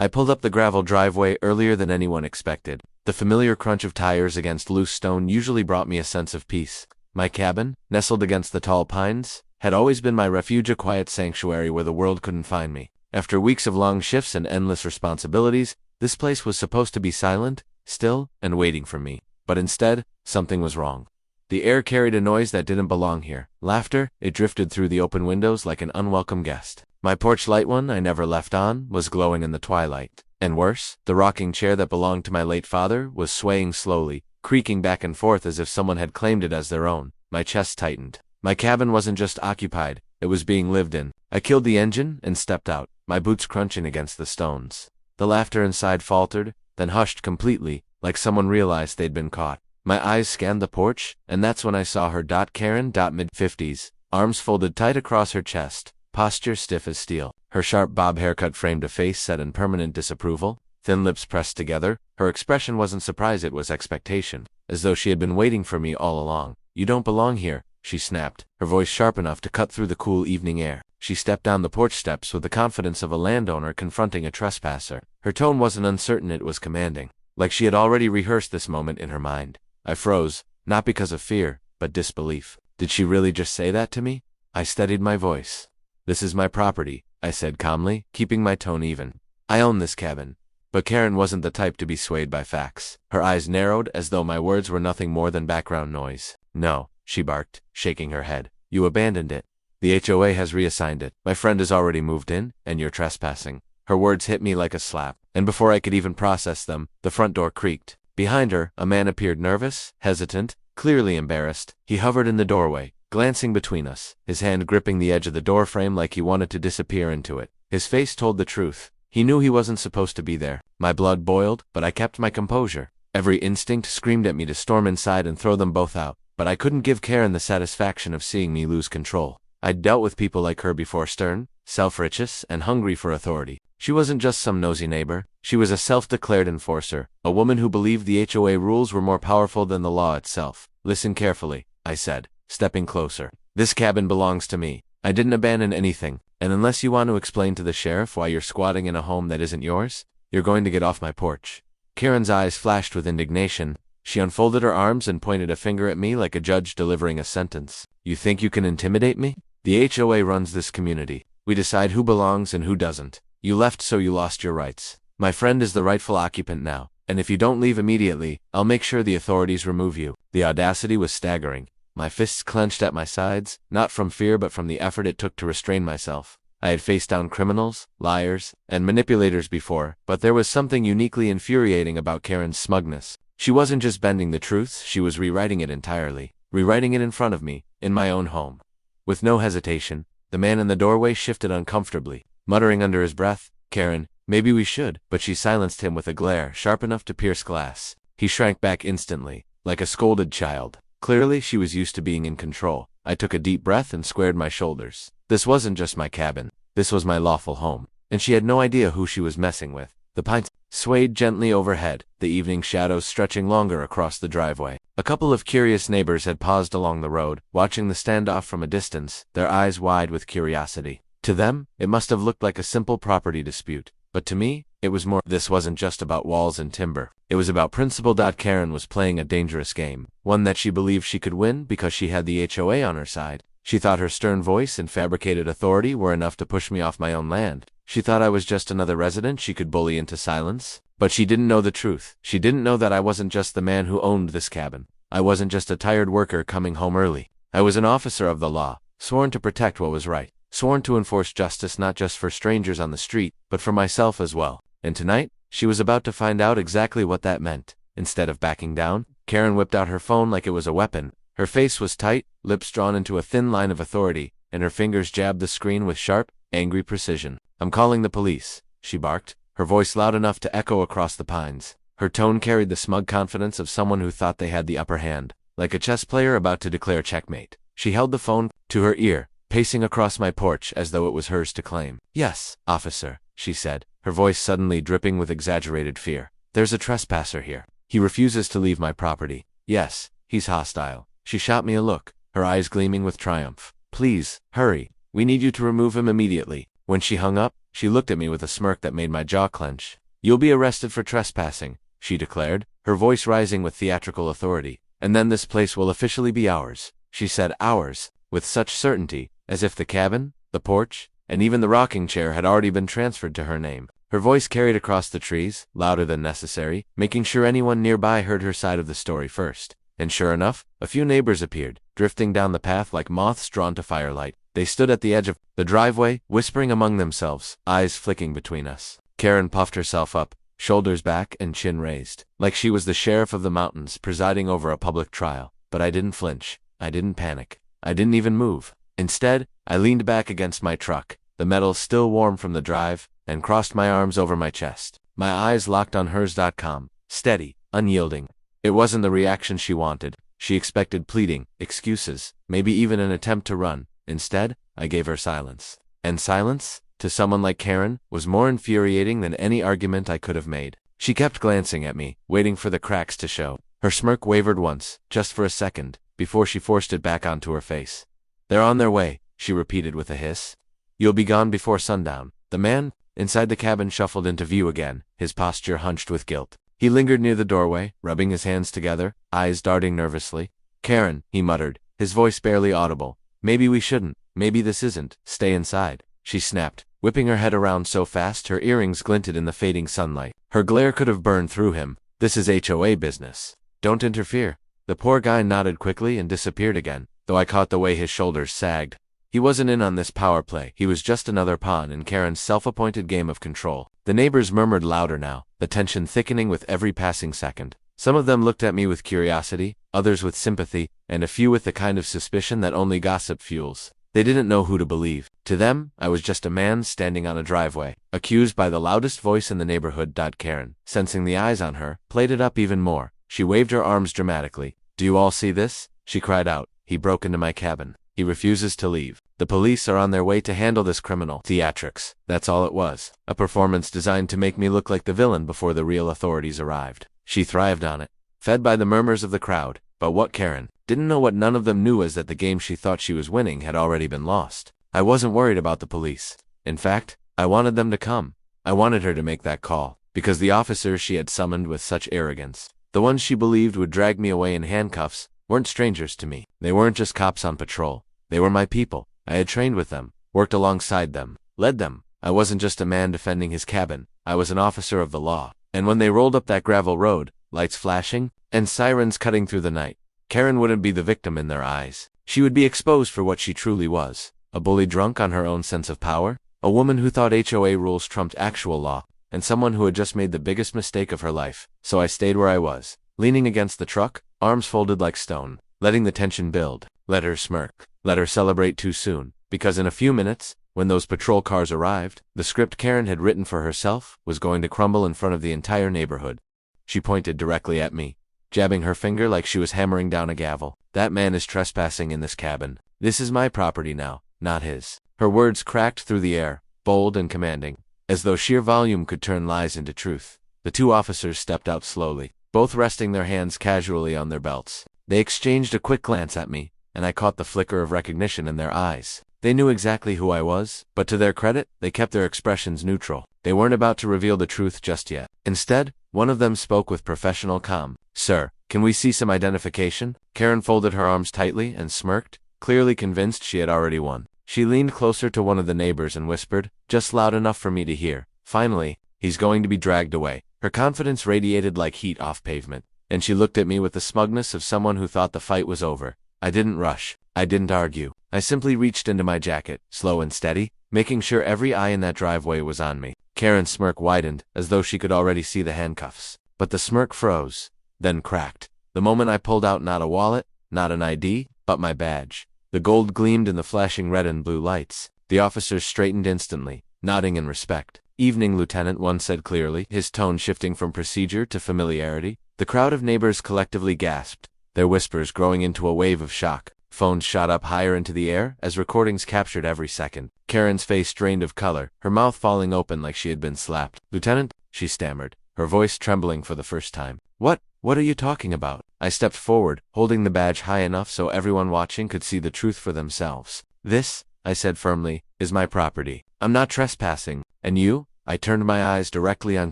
I pulled up the gravel driveway earlier than anyone expected. The familiar crunch of tires against loose stone usually brought me a sense of peace. My cabin, nestled against the tall pines, had always been my refuge, a quiet sanctuary where the world couldn't find me. After weeks of long shifts and endless responsibilities, this place was supposed to be silent, still, and waiting for me. But instead, something was wrong. The air carried a noise that didn't belong here. Laughter, it drifted through the open windows like an unwelcome guest. My porch light, one I never left on, was glowing in the twilight. And worse, the rocking chair that belonged to my late father was swaying slowly, creaking back and forth as if someone had claimed it as their own. My chest tightened. My cabin wasn't just occupied, it was being lived in. I killed the engine and stepped out, my boots crunching against the stones. The laughter inside faltered, then hushed completely, like someone realized they'd been caught. My eyes scanned the porch, and that's when I saw her. Karen, mid-50s, arms folded tight across her chest, posture stiff as steel. Her sharp bob haircut framed a face set in permanent disapproval, thin lips pressed together. Her expression wasn't surprise, it was expectation, as though she had been waiting for me all along. "You don't belong here," she snapped, her voice sharp enough to cut through the cool evening air. She stepped down the porch steps with the confidence of a landowner confronting a trespasser. Her tone wasn't uncertain, it was commanding, like she had already rehearsed this moment in her mind. I froze, not because of fear, but disbelief. Did she really just say that to me? I steadied my voice. "This is my property," I said calmly, keeping my tone even. "I own this cabin." But Karen wasn't the type to be swayed by facts. Her eyes narrowed as though my words were nothing more than background noise. "No," she barked, shaking her head. "You abandoned it. The HOA has reassigned it. My friend has already moved in, and you're trespassing." Her words hit me like a slap, and before I could even process them, the front door creaked. Behind her, a man appeared, nervous, hesitant, clearly embarrassed. He hovered in the doorway, glancing between us, his hand gripping the edge of the door frame like he wanted to disappear into it. His face told the truth. He knew he wasn't supposed to be there. My blood boiled, but I kept my composure. Every instinct screamed at me to storm inside and throw them both out, but I couldn't give Karen the satisfaction of seeing me lose control. I'd dealt with people like her before, stern, self-righteous, and hungry for authority. She wasn't just some nosy neighbor. She was a self-declared enforcer, a woman who believed the HOA rules were more powerful than the law itself. "Listen carefully," I said, stepping closer. "This cabin belongs to me. I didn't abandon anything, and unless you want to explain to the sheriff why you're squatting in a home that isn't yours, you're going to get off my porch." Karen's eyes flashed with indignation. She unfolded her arms and pointed a finger at me like a judge delivering a sentence. "You think you can intimidate me? The HOA runs this community. We decide who belongs and who doesn't. You left, so you lost your rights. My friend is the rightful occupant now, and if you don't leave immediately, I'll make sure the authorities remove you." The audacity was staggering. My fists clenched at my sides, not from fear but from the effort it took to restrain myself. I had faced down criminals, liars, and manipulators before, but there was something uniquely infuriating about Karen's smugness. She wasn't just bending the truth, she was rewriting it entirely. Rewriting it in front of me, in my own home. With no hesitation, the man in the doorway shifted uncomfortably, muttering under his breath, "Karen, maybe we should," but she silenced him with a glare sharp enough to pierce glass. He shrank back instantly, like a scolded child. Clearly, she was used to being in control. I took a deep breath and squared my shoulders. This wasn't just my cabin. This was my lawful home, and she had no idea who she was messing with. The pines swayed gently overhead, the evening shadows stretching longer across the driveway. A couple of curious neighbors had paused along the road, watching the standoff from a distance, their eyes wide with curiosity. To them, it must have looked like a simple property dispute, but to me, it was more. This wasn't just about walls and timber. It was about principle. Karen was playing a dangerous game, one that she believed she could win because she had the HOA on her side. She thought her stern voice and fabricated authority were enough to push me off my own land. She thought I was just another resident she could bully into silence. But she didn't know the truth. She didn't know that I wasn't just the man who owned this cabin. I wasn't just a tired worker coming home early. I was an officer of the law, sworn to protect what was right, sworn to enforce justice not just for strangers on the street, but for myself as well. And tonight, she was about to find out exactly what that meant. Instead of backing down, Karen whipped out her phone like it was a weapon. Her face was tight, lips drawn into a thin line of authority, and her fingers jabbed the screen with sharp, angry precision. "I'm calling the police," she barked, her voice loud enough to echo across the pines. Her tone carried the smug confidence of someone who thought they had the upper hand, like a chess player about to declare checkmate. She held the phone to her ear, pacing across my porch as though it was hers to claim. "Yes, officer," she said, her voice suddenly dripping with exaggerated fear. "There's a trespasser here. He refuses to leave my property. Yes, he's hostile." She shot me a look, her eyes gleaming with triumph. "Please, hurry. We need you to remove him immediately." When she hung up, She looked at me with a smirk that made my jaw clench. "You'll be arrested for trespassing," she declared, her voice rising with theatrical authority. "And then this place will officially be ours." She said ours, with such certainty, as if the cabin, the porch, and even the rocking chair had already been transferred to her name. Her voice carried across the trees, louder than necessary, making sure anyone nearby heard her side of the story first. And sure enough, a few neighbors appeared, drifting down the path like moths drawn to firelight. They stood at the edge of the driveway, whispering among themselves, eyes flicking between us. Karen puffed herself up, shoulders back and chin raised, like she was the sheriff of the mountains presiding over a public trial. But I didn't flinch. I didn't panic. I didn't even move. Instead, I leaned back against my truck, the metal still warm from the drive, and crossed my arms over my chest. My eyes locked on hers. Calm, steady, unyielding. It wasn't the reaction she wanted. She expected pleading, excuses, maybe even an attempt to run. Instead, I gave her silence. And silence, to someone like Karen, was more infuriating than any argument I could have made. She kept glancing at me, waiting for the cracks to show. Her smirk wavered once, just for a second, before she forced it back onto her face. "They're on their way," she repeated with a hiss. "You'll be gone before sundown." The man inside the cabin shuffled into view again, his posture hunched with guilt. He lingered near the doorway, rubbing his hands together, eyes darting nervously. "Karen," he muttered, his voice barely audible. "Maybe we shouldn't. Maybe this isn't. Stay inside," she snapped, whipping her head around so fast her earrings glinted in the fading sunlight. Her glare could have burned through him. "This is HOA business. Don't interfere." The poor guy nodded quickly and disappeared again, though I caught the way his shoulders sagged. He wasn't in on this power play. He was just another pawn in Karen's self-appointed game of control. The neighbors murmured louder now, the tension thickening with every passing second. Some of them looked at me with curiosity, others with sympathy, and a few with the kind of suspicion that only gossip fuels. They didn't know who to believe. To them, I was just a man standing on a driveway, accused by the loudest voice in the neighborhood. Karen, sensing the eyes on her, played it up even more. She waved her arms dramatically. "Do you all see this?" she cried out. "He broke into my cabin. He refuses to leave. The police are on their way to handle this criminal." Theatrics. That's all it was. A performance designed to make me look like the villain before the real authorities arrived. She thrived on it, fed by the murmurs of the crowd. But what Karen didn't know, what none of them knew, was that the game she thought she was winning had already been lost. I wasn't worried about the police. In fact, I wanted them to come. I wanted her to make that call, because the officers she had summoned with such arrogance, the ones she believed would drag me away in handcuffs, weren't strangers to me. They weren't just cops on patrol. They were my people. I had trained with them, worked alongside them, led them. I wasn't just a man defending his cabin. I was an officer of the law. And when they rolled up that gravel road, lights flashing, and sirens cutting through the night, Karen wouldn't be the victim in their eyes. She would be exposed for what she truly was. A bully drunk on her own sense of power, a woman who thought HOA rules trumped actual law, and someone who had just made the biggest mistake of her life. So I stayed where I was, leaning against the truck, arms folded like stone, letting the tension build. Let her smirk. Let her celebrate too soon, because in a few minutes, when those patrol cars arrived, the script Karen had written for herself was going to crumble in front of the entire neighborhood. She pointed directly at me, jabbing her finger like she was hammering down a gavel. "That man is trespassing in this cabin. This is my property now, not his." Her words cracked through the air, bold and commanding, as though sheer volume could turn lies into truth. The two officers stepped out slowly, both resting their hands casually on their belts. They exchanged a quick glance at me, and I caught the flicker of recognition in their eyes. They knew exactly who I was, but to their credit, they kept their expressions neutral. They weren't about to reveal the truth just yet. Instead, one of them spoke with professional calm. "Sir, can we see some identification?" Karen folded her arms tightly and smirked, clearly convinced she had already won. She leaned closer to one of the neighbors and whispered, just loud enough for me to hear, "Finally, he's going to be dragged away." Her confidence radiated like heat off pavement, and she looked at me with the smugness of someone who thought the fight was over. I didn't rush. I didn't argue. I simply reached into my jacket, slow and steady, making sure every eye in that driveway was on me. Karen's smirk widened, as though she could already see the handcuffs. But the smirk froze, then cracked. The moment I pulled out not a wallet, not an ID, but my badge. The gold gleamed in the flashing red and blue lights. The officers straightened instantly, nodding in respect. "Evening, Lieutenant," one said clearly, his tone shifting from procedure to familiarity. The crowd of neighbors collectively gasped, their whispers growing into a wave of shock. Phones shot up higher into the air as recordings captured every second. Karen's face drained of color, her mouth falling open like she had been slapped. "Lieutenant," she stammered, her voice trembling for the first time. What are you talking about?" I stepped forward, holding the badge high enough so everyone watching could see the truth for themselves. "This," I said firmly, "is my property. I'm not trespassing." And you? I turned my eyes directly on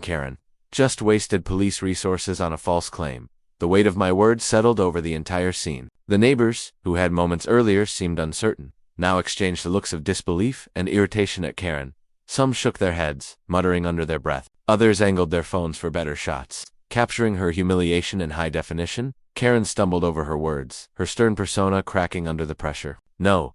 Karen. Just wasted police resources on a false claim. The weight of my words settled over the entire scene. The neighbors, who had moments earlier seemed uncertain, now exchanged looks of disbelief and irritation at Karen. Some shook their heads, muttering under their breath. Others angled their phones for better shots. Capturing her humiliation in high definition, Karen stumbled over her words, her stern persona cracking under the pressure. No,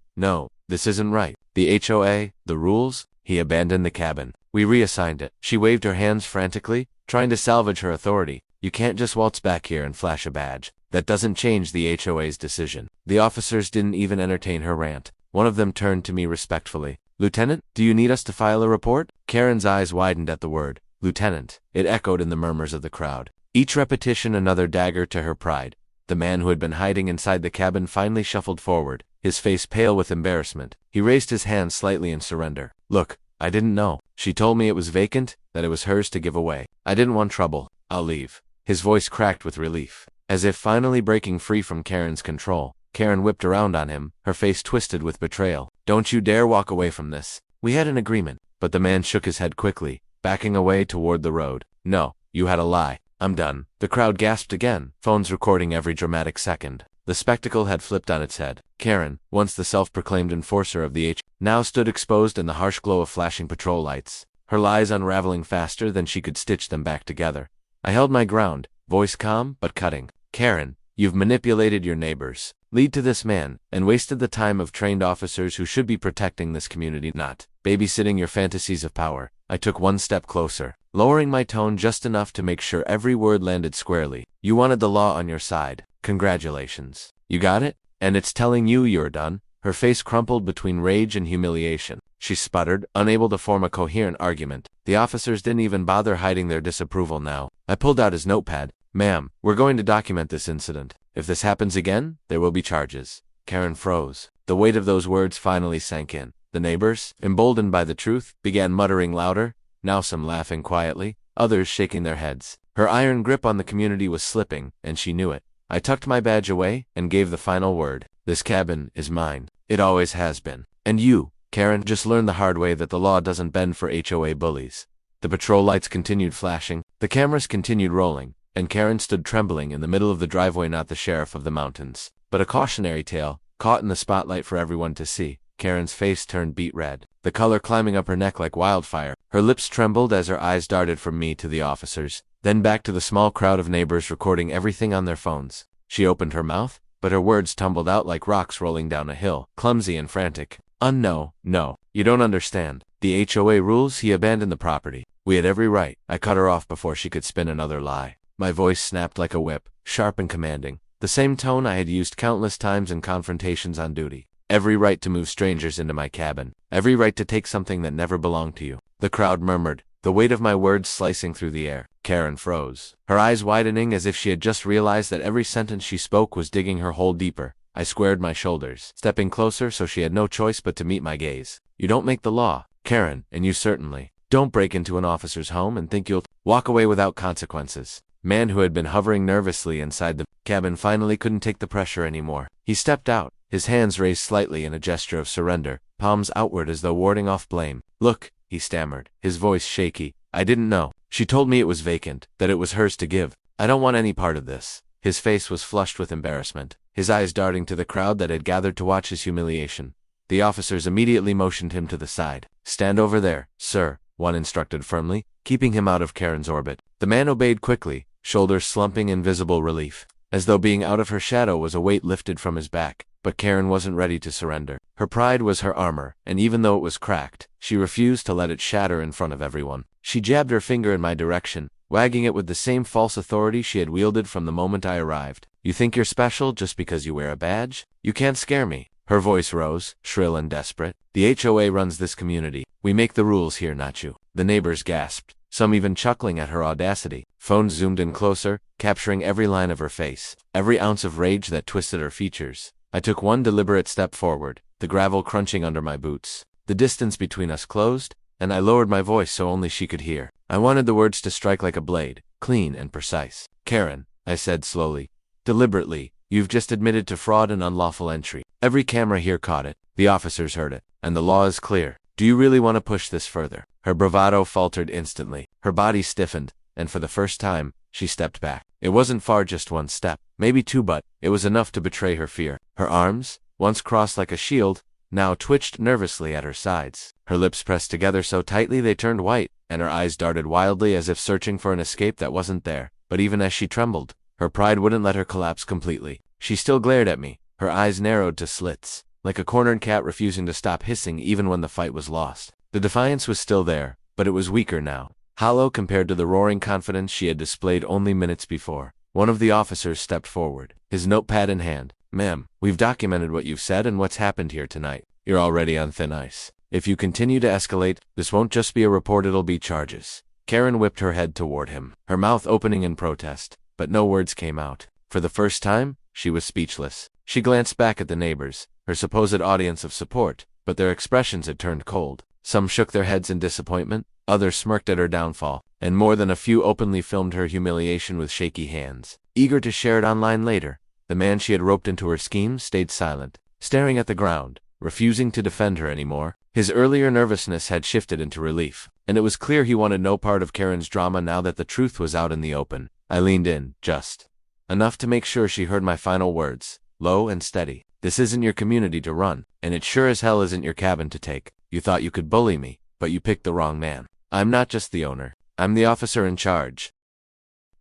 this isn't right. The HOA, the rules. He abandoned the cabin. We reassigned it. She waved her hands frantically, trying to salvage her authority. You can't just waltz back here and flash a badge. That doesn't change the HOA's decision. The officers didn't even entertain her rant. One of them turned to me respectfully. Lieutenant, do you need us to file a report? Karen's eyes widened at the word. Lieutenant. It echoed in the murmurs of the crowd. Each repetition another dagger to her pride. The man who had been hiding inside the cabin finally shuffled forward, his face pale with embarrassment. He raised his hand slightly in surrender. Look, I didn't know. She told me it was vacant, that it was hers to give away. I didn't want trouble. I'll leave. His voice cracked with relief. As if finally breaking free from Karen's control, Karen whipped around on him, her face twisted with betrayal. Don't you dare walk away from this. We had an agreement. But the man shook his head quickly, backing away toward the road. No, you had a lie. I'm done. The crowd gasped again, phones recording every dramatic second. The spectacle had flipped on its head. Karen, once the self-proclaimed enforcer of the now stood exposed in the harsh glow of flashing patrol lights, her lies unraveling faster than she could stitch them back together. I held my ground, voice calm but cutting. Karen, you've manipulated your neighbors, lead to this man, and wasted the time of trained officers who should be protecting this community, not babysitting your fantasies of power. I took one step closer, lowering my tone just enough to make sure every word landed squarely. You wanted the law on your side. Congratulations. You got it? And it's telling you you're done? Her face crumpled between rage and humiliation. She sputtered, unable to form a coherent argument. The officers didn't even bother hiding their disapproval now. I pulled out his notepad. Ma'am, we're going to document this incident. If this happens again, there will be charges. Karen froze. The weight of those words finally sank in. The neighbors, emboldened by the truth, began muttering louder, now some laughing quietly, others shaking their heads. Her iron grip on the community was slipping, and she knew it. I tucked my badge away and gave the final word. This cabin is mine. It always has been. And you, Karen, just learned the hard way that the law doesn't bend for HOA bullies. The patrol lights continued flashing, the cameras continued rolling, and Karen stood trembling in the middle of the driveway, not the sheriff of the mountains, but a cautionary tale, caught in the spotlight for everyone to see. Karen's face turned beet red, the color climbing up her neck like wildfire. Her lips trembled as her eyes darted from me to the officers, then back to the small crowd of neighbors recording everything on their phones. She opened her mouth, but her words tumbled out like rocks rolling down a hill, clumsy and frantic. No, you don't understand. The HOA rules. He abandoned the property. We had every right. I cut her off before she could spin another lie. My voice snapped like a whip, sharp and commanding, the same tone I had used countless times in confrontations on duty. Every right to move strangers into my cabin. Every right to take something that never belonged to you. The crowd murmured, the weight of my words slicing through the air. Karen froze, her eyes widening as if she had just realized that every sentence she spoke was digging her hole deeper. I squared my shoulders, stepping closer so she had no choice but to meet my gaze. You don't make the law, Karen, and you certainly don't break into an officer's home and think you'll walk away without consequences. Man who had been hovering nervously inside the cabin finally couldn't take the pressure anymore. He stepped out, his hands raised slightly in a gesture of surrender, palms outward as though warding off blame. Look, he stammered, his voice shaky. I didn't know. She told me it was vacant, that it was hers to give. I don't want any part of this. His face was flushed with embarrassment, his eyes darting to the crowd that had gathered to watch his humiliation. The officers immediately motioned him to the side. Stand over there, sir, one instructed firmly, keeping him out of Karen's orbit. The man obeyed quickly, shoulders slumping in visible relief, as though being out of her shadow was a weight lifted from his back. But Karen wasn't ready to surrender. Her pride was her armor, and even though it was cracked, she refused to let it shatter in front of everyone. She jabbed her finger in my direction, wagging it with the same false authority she had wielded from the moment I arrived. You think you're special just because you wear a badge? You can't scare me. Her voice rose, shrill and desperate. The HOA runs this community. We make the rules here, not you. The neighbors gasped, some even chuckling at her audacity. Phones zoomed in closer, capturing every line of her face, every ounce of rage that twisted her features. I took one deliberate step forward, the gravel crunching under my boots. The distance between us closed, and I lowered my voice so only she could hear. I wanted the words to strike like a blade, clean and precise. Karen, I said slowly, deliberately, you've just admitted to fraud and unlawful entry. Every camera here caught it. The officers heard it. And the law is clear. Do you really want to push this further? Her bravado faltered instantly. Her body stiffened, and for the first time, she stepped back. It wasn't far, just one step, maybe two, but it was enough to betray her fear. Her arms, once crossed like a shield, now twitched nervously at her sides. Her lips pressed together so tightly they turned white, and her eyes darted wildly as if searching for an escape that wasn't there. But even as she trembled, her pride wouldn't let her collapse completely. She still glared at me, her eyes narrowed to slits, like a cornered cat refusing to stop hissing even when the fight was lost. The defiance was still there, but it was weaker now, hollow compared to the roaring confidence she had displayed only minutes before. One of the officers stepped forward, his notepad in hand. "Ma'am, we've documented what you've said and what's happened here tonight. You're already on thin ice. If you continue to escalate, this won't just be a report, it'll be charges." Karen whipped her head toward him, her mouth opening in protest, but no words came out. For the first time, she was speechless. She glanced back at the neighbors, her supposed audience of support, but their expressions had turned cold. Some shook their heads in disappointment, others smirked at her downfall, and more than a few openly filmed her humiliation with shaky hands, eager to share it online later. The man she had roped into her scheme stayed silent, staring at the ground, refusing to defend her anymore. His earlier nervousness had shifted into relief, and it was clear he wanted no part of Karen's drama now that the truth was out in the open. I leaned in, just enough to make sure she heard my final words, low and steady. "This isn't your community to run, and it sure as hell isn't your cabin to take. You thought you could bully me, but you picked the wrong man. I'm not just the owner. I'm the officer in charge."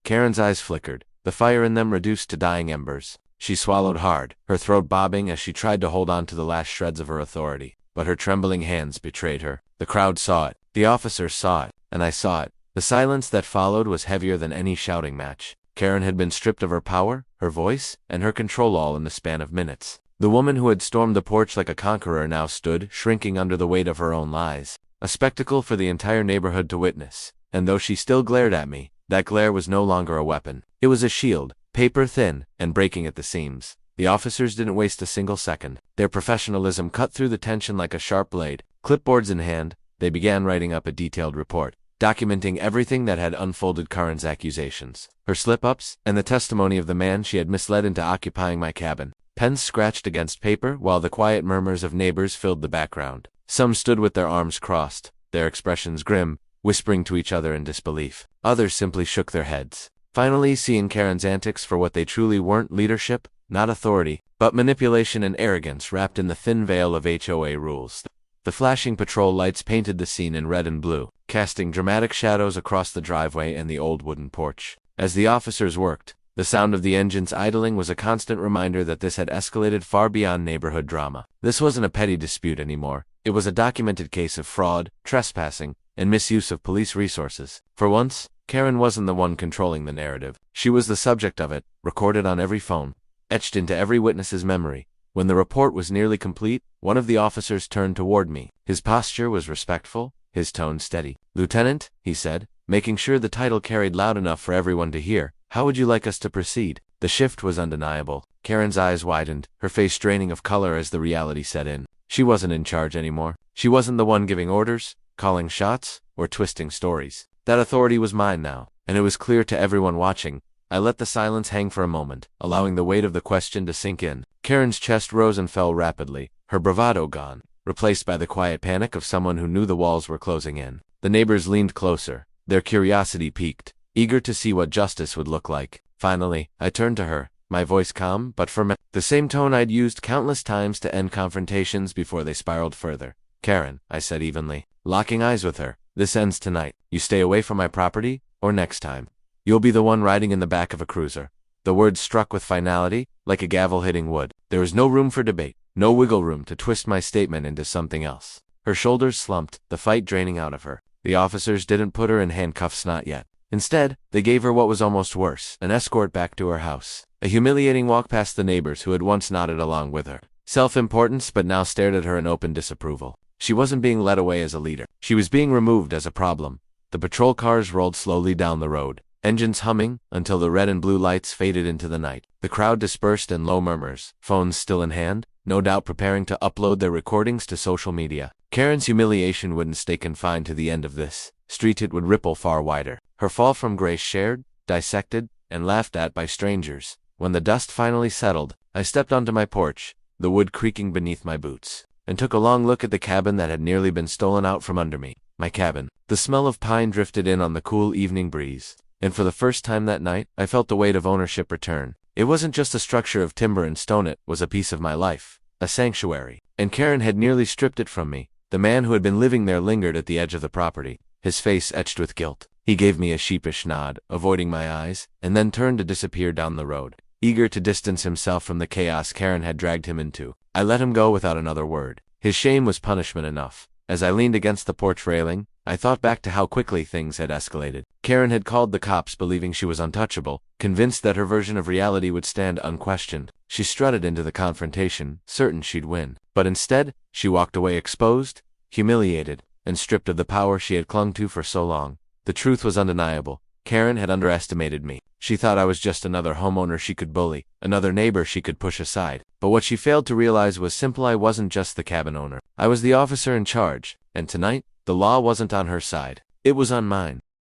Karen's eyes flickered, the fire in them reduced to dying embers. She swallowed hard, her throat bobbing as she tried to hold on to the last shreds of her authority, but her trembling hands betrayed her. The crowd saw it, the officers saw it, and I saw it. The silence that followed was heavier than any shouting match. Karen had been stripped of her power, her voice, and her control all in the span of minutes. The woman who had stormed the porch like a conqueror now stood, shrinking under the weight of her own lies, a spectacle for the entire neighborhood to witness. And though she still glared at me, that glare was no longer a weapon. It was a shield, paper thin, and breaking at the seams. The officers didn't waste a single second. Their professionalism cut through the tension like a sharp blade. Clipboards in hand, they began writing up a detailed report, documenting everything that had unfolded: Karen's accusations, her slip-ups, and the testimony of the man she had misled into occupying my cabin. Pens scratched against paper while the quiet murmurs of neighbors filled the background. Some stood with their arms crossed, their expressions grim, whispering to each other in disbelief. Others simply shook their heads, finally seeing Karen's antics for what they truly weren't: leadership, not authority, but manipulation and arrogance wrapped in the thin veil of HOA rules. The flashing patrol lights painted the scene in red and blue, casting dramatic shadows across the driveway and the old wooden porch. As the officers worked, the sound of the engines idling was a constant reminder that this had escalated far beyond neighborhood drama. This wasn't a petty dispute anymore. It was a documented case of fraud, trespassing, and misuse of police resources. For once, Karen wasn't the one controlling the narrative. She was the subject of it, recorded on every phone, etched into every witness's memory. When the report was nearly complete, one of the officers turned toward me. His posture was respectful, his tone steady. "Lieutenant," he said, making sure the title carried loud enough for everyone to hear, "how would you like us to proceed?" The shift was undeniable. Karen's eyes widened, her face straining of color as the reality set in. She wasn't in charge anymore. She wasn't the one giving orders, calling shots, or twisting stories. That authority was mine now, and it was clear to everyone watching. I let the silence hang for a moment, allowing the weight of the question to sink in. Karen's chest rose and fell rapidly, her bravado gone, replaced by the quiet panic of someone who knew the walls were closing in. The neighbors leaned closer, their curiosity piqued, eager to see what justice would look like. Finally, I turned to her, my voice calm but firm, the same tone I'd used countless times to end confrontations before they spiraled further. "Karen," I said evenly, locking eyes with her, "this ends tonight. You stay away from my property, or next time you'll be the one riding in the back of a cruiser." The words struck with finality, like a gavel hitting wood. There was no room for debate, no wiggle room to twist my statement into something else. Her shoulders slumped, the fight draining out of her. The officers didn't put her in handcuffs, not yet. Instead, they gave her what was almost worse, an escort back to her house. A humiliating walk past the neighbors who had once nodded along with her. Self-importance, but now stared at her in open disapproval. She wasn't being led away as a leader. She was being removed as a problem. The patrol cars rolled slowly down the road, engines humming, until the red and blue lights faded into the night. The crowd dispersed in low murmurs, phones still in hand, no doubt preparing to upload their recordings to social media. Karen's humiliation wouldn't stay confined to the end of this street, it would ripple far wider. Her fall from grace shared, dissected, and laughed at by strangers. When the dust finally settled, I stepped onto my porch, the wood creaking beneath my boots, and took a long look at the cabin that had nearly been stolen out from under me. my cabin. The smell of pine drifted in on the cool evening breeze, and for the first time that night, I felt the weight of ownership return. It wasn't just a structure of timber and stone, it was a piece of my life, a sanctuary. And Karen had nearly stripped it from me. The man who had been living there lingered at the edge of the property, his face etched with guilt. He gave me a sheepish nod, avoiding my eyes, and then turned to disappear down the road, eager to distance himself from the chaos Karen had dragged him into. I let him go without another word. His shame was punishment enough. As I leaned against the porch railing, I thought back to how quickly things had escalated. Karen had called the cops believing she was untouchable, convinced that her version of reality would stand unquestioned. She strutted into the confrontation, certain she'd win. But instead, she walked away exposed, humiliated, and stripped of the power she had clung to for so long. The truth was undeniable. Karen had underestimated me. She thought I was just another homeowner she could bully, another neighbor she could push aside. But what she failed to realize was simple: I wasn't just the cabin owner. I was the officer in charge, and tonight, the law wasn't on her side. It was on mine.